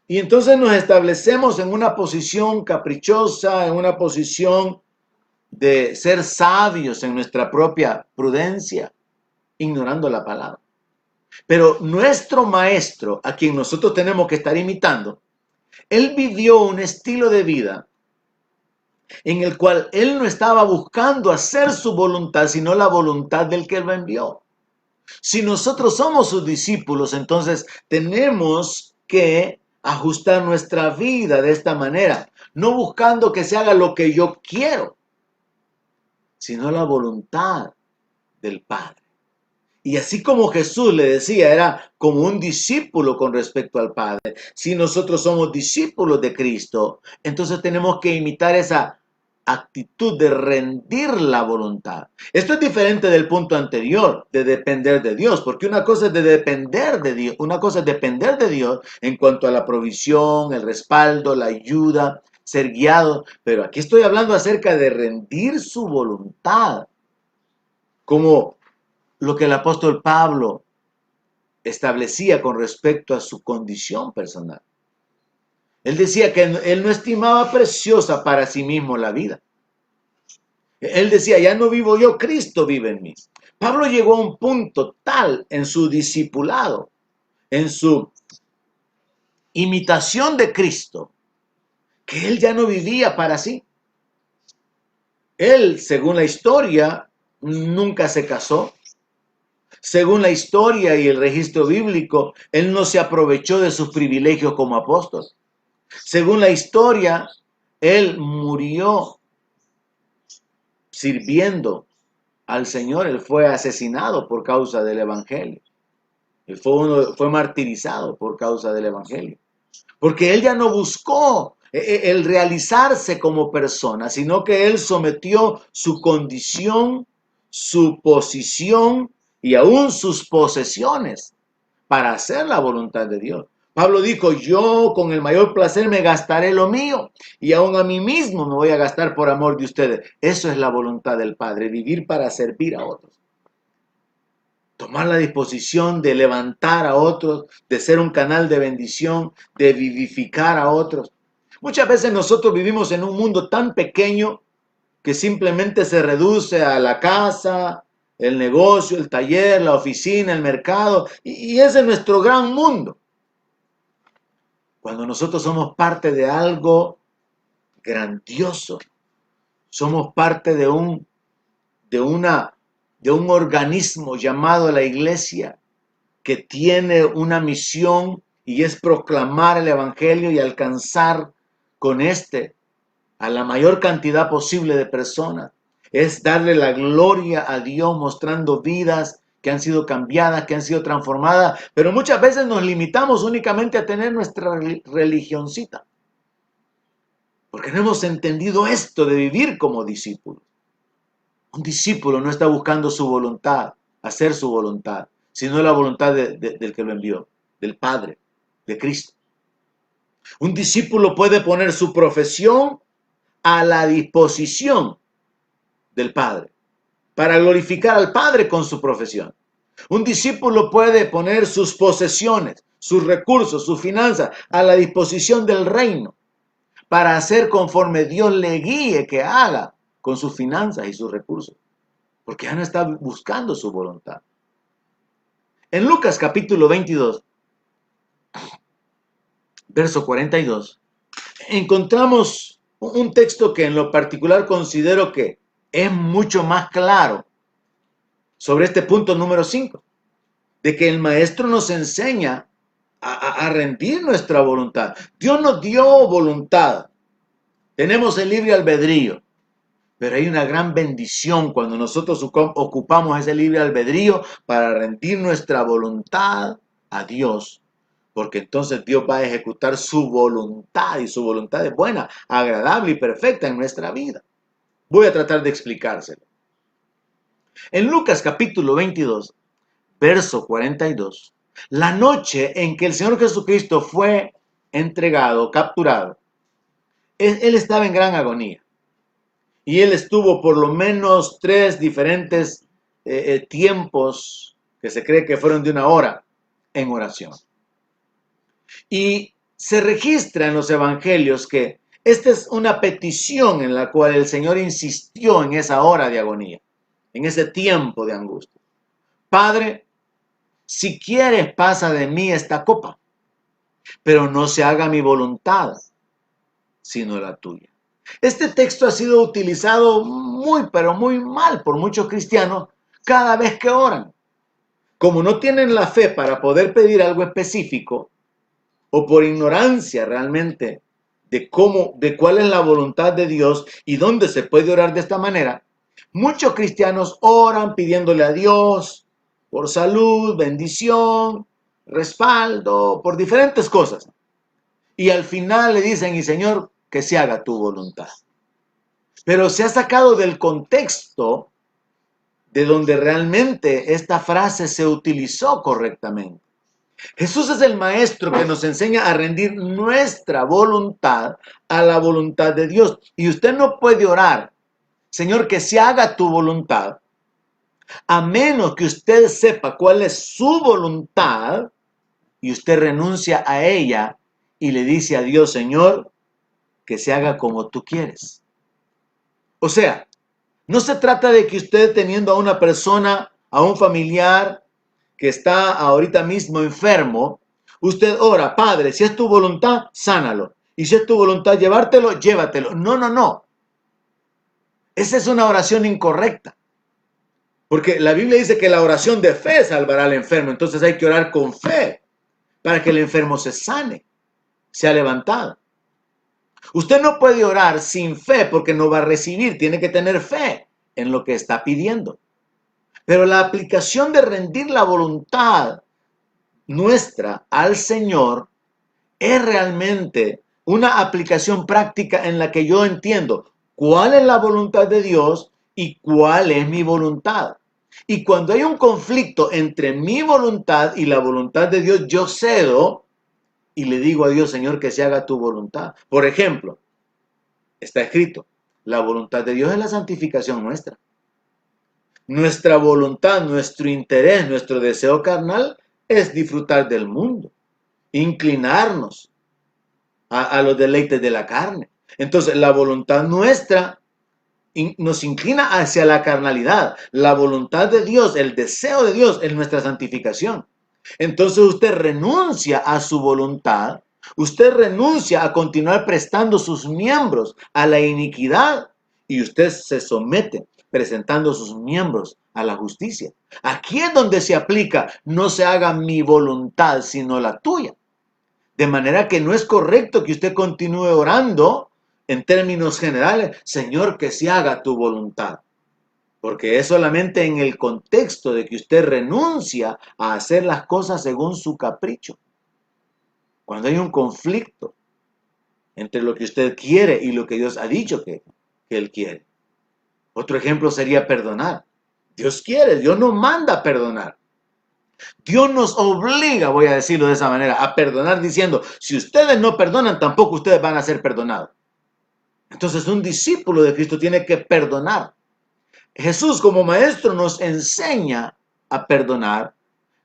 Y entonces nos establecemos en una posición caprichosa, en una posición de ser sabios en nuestra propia prudencia, ignorando la palabra. Pero nuestro maestro, a quien nosotros tenemos que estar imitando, él vivió un estilo de vida en el cual él no estaba buscando hacer su voluntad, sino la voluntad del que él lo envió. Si nosotros somos sus discípulos, entonces tenemos que ajustar nuestra vida de esta manera, no buscando que se haga lo que yo quiero, sino la voluntad del Padre. Y así como Jesús le decía, era como un discípulo con respecto al Padre. Si nosotros somos discípulos de Cristo, entonces tenemos que imitar esa actitud de rendir la voluntad. Esto es diferente del punto anterior, de depender de Dios, porque una cosa es de depender de Dios, una cosa es depender de Dios en cuanto a la provisión, el respaldo, la ayuda, ser guiado, pero aquí estoy hablando acerca de rendir su voluntad, como lo que el apóstol Pablo establecía con respecto a su condición personal. Él decía que él no estimaba preciosa para sí mismo la vida. Él decía, ya no vivo yo, Cristo vive en mí. Pablo llegó a un punto tal en su discipulado, en su imitación de Cristo, que él ya no vivía para sí. Él, según la historia, nunca se casó. Según la historia y el registro bíblico, él no se aprovechó de sus privilegios como apóstol. Según la historia, él murió sirviendo al Señor. Él fue asesinado por causa del evangelio. Él fue martirizado por causa del evangelio. Porque él ya no buscó el realizarse como persona, sino que él sometió su condición, su posición y aún sus posesiones para hacer la voluntad de Dios. Pablo dijo, yo con el mayor placer me gastaré lo mío y aún a mí mismo me voy a gastar por amor de ustedes. Eso es la voluntad del Padre, vivir para servir a otros. Tomar la disposición de levantar a otros, de ser un canal de bendición, de vivificar a otros. Muchas veces nosotros vivimos en un mundo tan pequeño que simplemente se reduce a la casa, el negocio, el taller, la oficina, el mercado, y ese es nuestro gran mundo. Cuando nosotros somos parte de algo grandioso, somos parte de un organismo llamado la iglesia, que tiene una misión y es proclamar el evangelio y alcanzar con a la mayor cantidad posible de personas. Es darle la gloria a Dios mostrando vidas que han sido cambiadas, que han sido transformadas, pero muchas veces nos limitamos únicamente a tener nuestra religioncita, porque no hemos entendido esto de vivir como discípulos. Un discípulo no está buscando su voluntad, hacer su voluntad, sino la voluntad del que lo envió, del Padre, de Cristo. Un discípulo puede poner su profesión a la disposición del Padre, para glorificar al Padre con su profesión. Un discípulo puede poner sus posesiones, sus recursos, sus finanzas a la disposición del reino, para hacer conforme Dios le guíe que haga con sus finanzas y sus recursos, porque ya no está buscando su voluntad. En Lucas capítulo 22, verso 42, encontramos un texto que en lo particular considero que es mucho más claro sobre este punto número 5, de que el maestro nos enseña a rendir nuestra voluntad. Dios nos dio voluntad, tenemos el libre albedrío, pero hay una gran bendición cuando nosotros ocupamos ese libre albedrío para rendir nuestra voluntad a Dios, porque entonces Dios va a ejecutar su voluntad, y su voluntad es buena, agradable y perfecta en nuestra vida. Voy a tratar de explicárselo. En Lucas capítulo 22, verso 42, la noche en que el Señor Jesucristo fue entregado, capturado, él estaba en gran agonía. Y él estuvo por lo menos 3 diferentes tiempos, que se cree que fueron de 1 hora, en oración. Y se registra en los evangelios que esta es una petición en la cual el Señor insistió en esa hora de agonía, en ese tiempo de angustia. Padre, si quieres, pasa de mí esta copa, pero no se haga mi voluntad, sino la tuya. Este texto ha sido utilizado muy, pero muy mal por muchos cristianos cada vez que oran. Como no tienen la fe para poder pedir algo específico, o por ignorancia realmente de cuál es la voluntad de Dios y dónde se puede orar de esta manera, muchos cristianos oran pidiéndole a Dios por salud, bendición, respaldo, por diferentes cosas. Y al final le dicen, y Señor, que se haga tu voluntad. Pero se ha sacado del contexto de donde realmente esta frase se utilizó correctamente. Jesús es el maestro que nos enseña a rendir nuestra voluntad a la voluntad de Dios. Y usted no puede orar, Señor, que se haga tu voluntad, a menos que usted sepa cuál es su voluntad y usted renuncia a ella y le dice a Dios, Señor, que se haga como tú quieres. O sea, no se trata de que usted teniendo a una persona, a un familiar que está ahorita mismo enfermo, usted ora, Padre, si es tu voluntad, sánalo. Y si es tu voluntad llevártelo, llévatelo. No, no, no. Esa es una oración incorrecta. Porque la Biblia dice que la oración de fe salvará al enfermo. Entonces hay que orar con fe para que el enfermo se sane, sea levantado. Usted no puede orar sin fe porque no va a recibir. Tiene que tener fe en lo que está pidiendo. Pero la aplicación de rendir la voluntad nuestra al Señor es realmente una aplicación práctica en la que yo entiendo cuál es la voluntad de Dios y cuál es mi voluntad. Y cuando hay un conflicto entre mi voluntad y la voluntad de Dios, yo cedo y le digo a Dios, Señor, que se haga tu voluntad. Por ejemplo, está escrito, la voluntad de Dios es la santificación nuestra. Nuestra voluntad, nuestro interés, nuestro deseo carnal es disfrutar del mundo, inclinarnos a los deleites de la carne. Entonces, la voluntad nuestra nos inclina hacia la carnalidad. La voluntad de Dios, el deseo de Dios es nuestra santificación. Entonces usted renuncia a su voluntad, usted renuncia a continuar prestando sus miembros a la iniquidad y usted se somete presentando sus miembros a la justicia. Aquí es donde se aplica, no se haga mi voluntad sino la tuya. De manera que no es correcto que usted continúe orando en términos generales, Señor, que se haga tu voluntad. Porque es solamente en el contexto de que usted renuncia a hacer las cosas según su capricho. Cuando hay un conflicto entre lo que usted quiere y lo que Dios ha dicho que Él quiere. Otro ejemplo sería perdonar. Dios quiere, Dios nos manda a perdonar. Dios nos obliga, voy a decirlo de esa manera, a perdonar diciendo, si ustedes no perdonan, tampoco ustedes van a ser perdonados. Entonces un discípulo de Cristo tiene que perdonar. Jesús como maestro nos enseña a perdonar,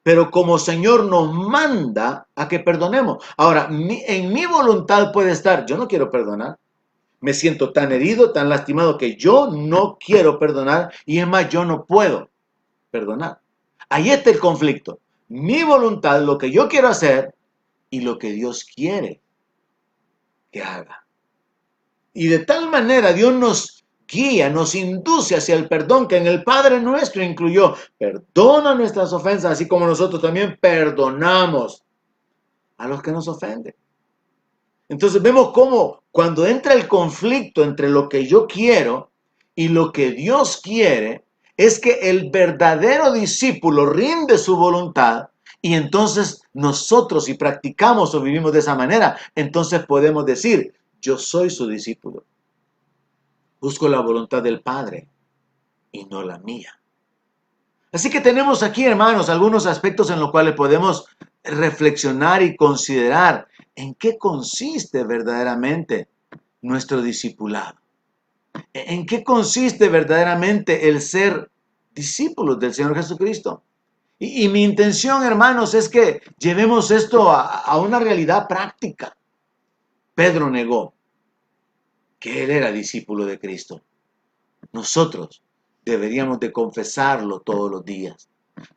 pero como Señor nos manda a que perdonemos. Ahora, en mi voluntad puede estar, yo no quiero perdonar. Me siento tan herido, tan lastimado que yo no quiero perdonar y es más, yo no puedo perdonar. Ahí está el conflicto. Mi voluntad, lo que yo quiero hacer y lo que Dios quiere que haga. Y de tal manera Dios nos guía, nos induce hacia el perdón que en el Padre nuestro incluyó. Perdona nuestras ofensas, así como nosotros también perdonamos a los que nos ofenden. Entonces vemos cómo cuando entra el conflicto entre lo que yo quiero y lo que Dios quiere, es que el verdadero discípulo rinde su voluntad y entonces nosotros, si practicamos o vivimos de esa manera, entonces podemos decir, yo soy su discípulo. Busco la voluntad del Padre y no la mía. Así que tenemos aquí, hermanos, algunos aspectos en los cuales podemos reflexionar y considerar en qué consiste verdaderamente nuestro discipulado. ¿En qué consiste verdaderamente el ser discípulos del Señor Jesucristo? Y mi intención, hermanos, es que llevemos esto a una realidad práctica. Pedro negó que él era discípulo de Cristo. Nosotros deberíamos de confesarlo todos los días,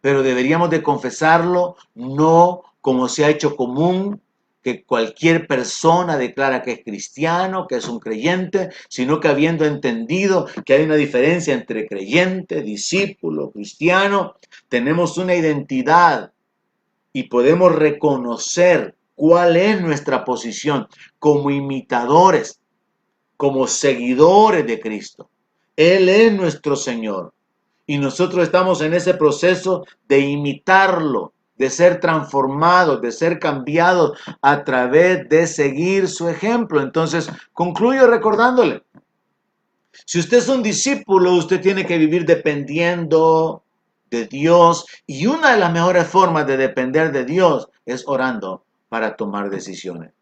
pero deberíamos de confesarlo no como se ha hecho común, que cualquier persona declara que es cristiano, que es un creyente, sino que habiendo entendido que hay una diferencia entre creyente, discípulo, cristiano, tenemos una identidad y podemos reconocer cuál es nuestra posición como imitadores, como seguidores de Cristo. Él es nuestro Señor y nosotros estamos en ese proceso de imitarlo, de ser transformados, de ser cambiados a través de seguir su ejemplo. Entonces, concluyo recordándole, si usted es un discípulo, usted tiene que vivir dependiendo de Dios y una de las mejores formas de depender de Dios es orando para tomar decisiones.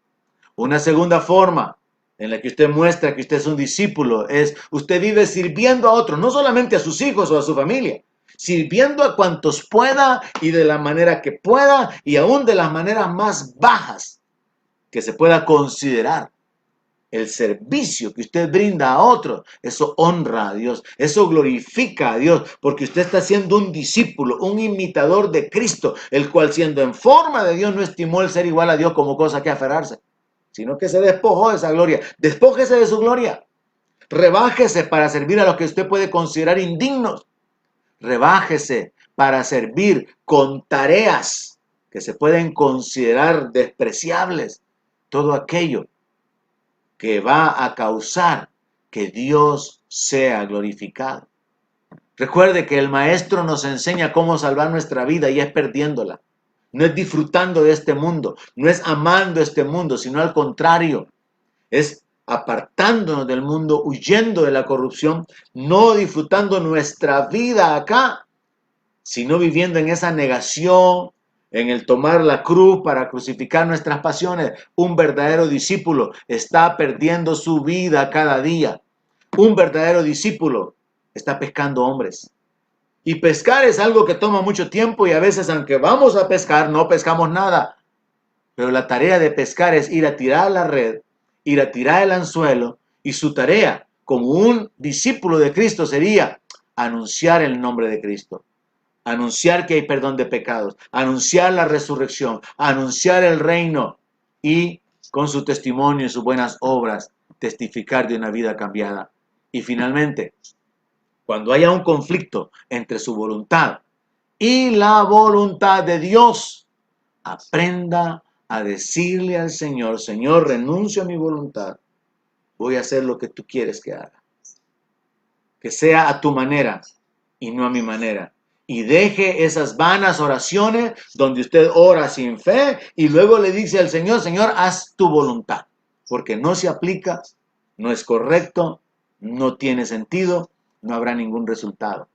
Una segunda forma en la que usted muestra que usted es un discípulo es usted vive sirviendo a otros, no solamente a sus hijos o a su familia, sirviendo a cuantos pueda y de la manera que pueda y aún de las maneras más bajas que se pueda considerar. El servicio que usted brinda a otros, eso honra a Dios, eso glorifica a Dios, porque usted está siendo un discípulo, un imitador de Cristo, el cual siendo en forma de Dios no estimó el ser igual a Dios como cosa que aferrarse, sino que se despojó de esa gloria. Despójese de su gloria. Rebájese para servir a los que usted puede considerar indignos. Rebájese para servir con tareas que se pueden considerar despreciables. Todo aquello que va a causar que Dios sea glorificado. Recuerde que el Maestro nos enseña cómo salvar nuestra vida y es perdiéndola. No es disfrutando de este mundo, no es amando este mundo, sino al contrario, es apartándonos del mundo, huyendo de la corrupción, no disfrutando nuestra vida acá, sino viviendo en esa negación, en el tomar la cruz para crucificar nuestras pasiones. Un verdadero discípulo está perdiendo su vida cada día. Un verdadero discípulo está pescando hombres. Y pescar es algo que toma mucho tiempo y a veces, aunque vamos a pescar, no pescamos nada. Pero la tarea de pescar es ir a tirar la red, ir a tirar el anzuelo, y su tarea como un discípulo de Cristo sería anunciar el nombre de Cristo, anunciar que hay perdón de pecados, anunciar la resurrección, anunciar el reino y con su testimonio y sus buenas obras testificar de una vida cambiada. Y finalmente, cuando haya un conflicto entre su voluntad y la voluntad de Dios, aprenda a decirle al Señor, Señor, renuncio a mi voluntad, voy a hacer lo que tú quieres que haga. Que sea a tu manera y no a mi manera. Y deje esas vanas oraciones donde usted ora sin fe y luego le dice al Señor, Señor, haz tu voluntad. Porque no se aplica, no es correcto, no tiene sentido no habrá ningún resultado.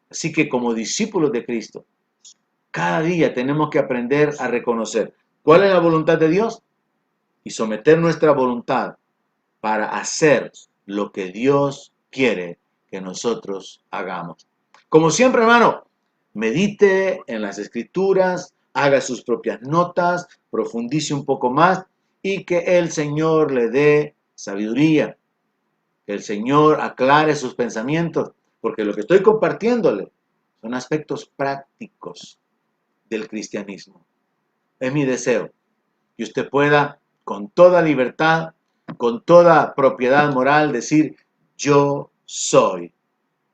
Así que como discípulos de Cristo, cada día tenemos que aprender a reconocer cuál es la voluntad de Dios y someter nuestra voluntad para hacer lo que Dios quiere que nosotros hagamos. Como siempre, hermano, medite en las Escrituras, haga sus propias notas, profundice un poco más y que el Señor le dé sabiduría, que el Señor aclare sus pensamientos, porque lo que estoy compartiéndole son aspectos prácticos del cristianismo. Es mi deseo que usted pueda, con toda libertad, con toda propiedad moral, decir, yo soy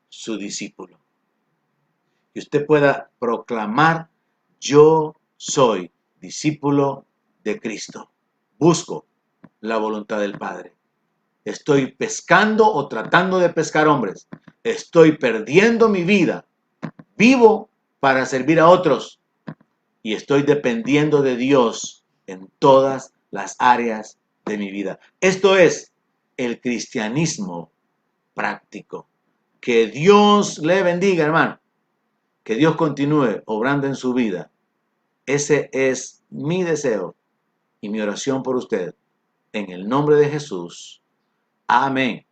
su discípulo. Que usted pueda proclamar, yo soy discípulo de Cristo. Busco la voluntad del Padre. Estoy pescando o tratando de pescar hombres. Estoy perdiendo mi vida. Vivo para servir a otros. Y estoy dependiendo de Dios en todas las áreas de mi vida. Esto es el cristianismo práctico. Que Dios le bendiga, hermano. Que Dios continúe obrando en su vida. Ese es mi deseo y mi oración por usted. En el nombre de Jesús. Amén.